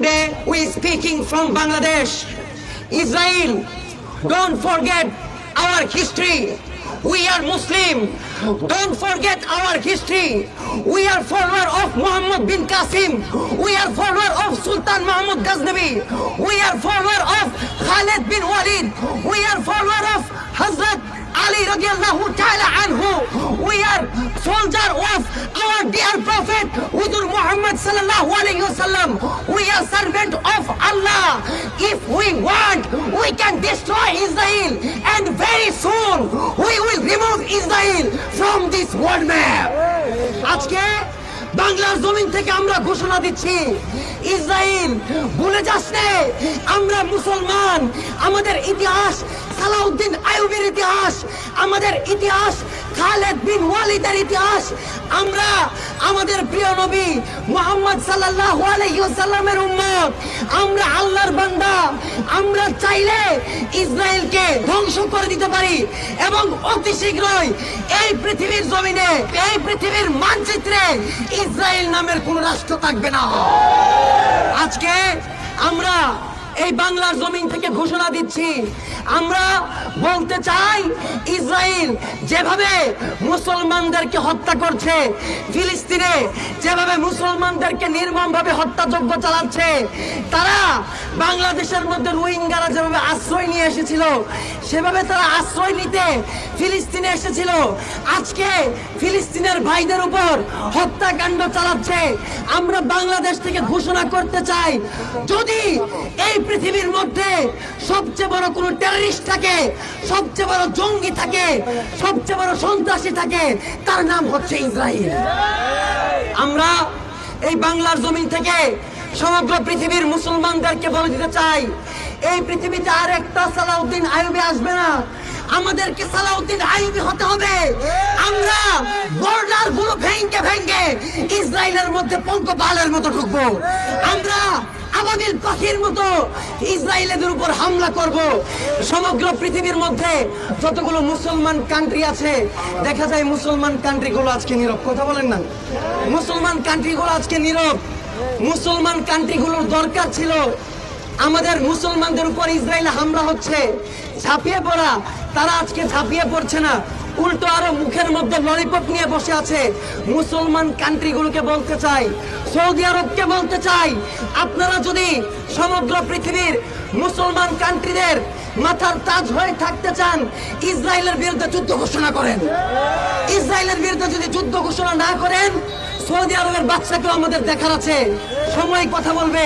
Today we speaking from Bangladesh. Israel, don't forget our history. We are Muslim. Don't forget our history. We are follower of Muhammad bin Qasim. We are follower of Sultan Mahmud Ghaznavi. We are follower of Khalid bin Walid. We are follower of Hazrat Ali radiallahu ta'ala anhu. We are soldier of our dear Prophet Hudur Muhammad sallallahu alayhi wasallam. We are servant of Allah. If we want, we can destroy Israel, and very soon we will remove Israel from this world map. আজকে বাংলার জমিন থেকে আমরা ঘোষণা দিচ্ছি, Israel ভুলে যাস না, আমরা মুসলমান। আমাদের ইতিহাস সালাউদ্দিন আইয়ুবের ইতিহাস, আমাদের ইতিহাস খালেদ বিন ওয়ালিদের ইতিহাস। আমরা আমাদের প্রিয় নবী মুহাম্মদ সাল্লাল্লাহু আলাইহি ওয়াসাল্লামের উম্মত, আমরা আল্লাহর বান্দা। আমরা চাইলে ইসরায়েলকে ধ্বংস করে দিতে পারি এবং অতি শীঘ্রই এই পৃথিবীর জমিনে, এই পৃথিবীর মানচিত্রে ইসরায়েল নামের কোন রাষ্ট্র থাকবে না। আজকে আমরা এই বাংলার জমিন থেকে ঘোষণা দিচ্ছি, আমরা বলতে চাই, ইসরায়েল যেভাবে মুসলমানদেরকে হত্যা করছে, ফিলিস্তিনে যেভাবে মুসলমানদেরকে নির্মমভাবে হত্যাযজ্ঞ চালাচ্ছে, তারা বাংলাদেশের মধ্যে রোহিঙ্গারা যেভাবে আশ্রয় নিয়ে এসেছিল, সেভাবে তারা আশ্রয় নিতে ফিলিস্তিনে এসেছিল। আজকে ফিলিস্তিনের ভাইদের উপর হত্যাকাণ্ড চালাচ্ছে। আমরা বাংলাদেশ থেকে ঘোষণা করতে চাই, যদি এই পৃথিবীর মধ্যে সবচেয়ে বড় কোন টেররিস্ট থাকে, সবচেয়ে বড় জঙ্গি থাকে, সবচেয়ে বড় সন্ত্রাসী থাকে, তার নাম হচ্ছে ইসরায়েল। আমরা এই বাংলার জমিন থেকে সমগ্র পৃথিবীর মুসলমানদেরকে বলে দিতে চাই, এই পৃথিবীতে আর একটা সালাউদ্দিন আইয়ুবী আসবে না। আমাদেরকে সালাউদ্দিন আইয়ুবী হতে হবে। আমরা বর্ডার গুলো ভেঙে ভেঙে ইসরায়েলের মধ্যে পঙ্কপালের মতো ঢুকবো। আমরা আবাবিল পাখির মতো ইসরায়েলের উপর হামলা করব। সমগ্র পৃথিবীর মধ্যে যতগুলো মুসলমান কান্ট্রি আছে, দেখা যায় মুসলমান কান্ট্রিগুলো আজকে নীরব। কথা বলেন না, মুসলমান কান্ট্রিগুলো আজকে নীরব। মুসলমান কান্ট্রিগুলোর দরকার ছিল, আমাদের মুসলমানদের উপর ইসরায়েল হামলা হচ্ছে, ঝাঁপিয়ে পড়া, তারা আজকে ঝাঁপিয়ে পড়ছে না, উল্টো আরো মুখের মধ্যে ললিপপ নিয়ে বসে আছে। মুসলমান কান্ট্রিগুলোকে বলতে চাই, সৌদি আরবকে বলতে চাই, আপনারা যদি সমগ্র পৃথিবীর মুসলমান কান্ট্রিদের মাথার তাজ হয়ে থাকতে চান, ইসরায়েলের বিরুদ্ধে যুদ্ধ ঘোষণা করেন। ইসরায়েলের বিরুদ্ধে যদি যুদ্ধ ঘোষণা না করেন, সৌদি আরবের বাচ্চাকেও আমাদের দেখার আছে, সময় কথা বলবে।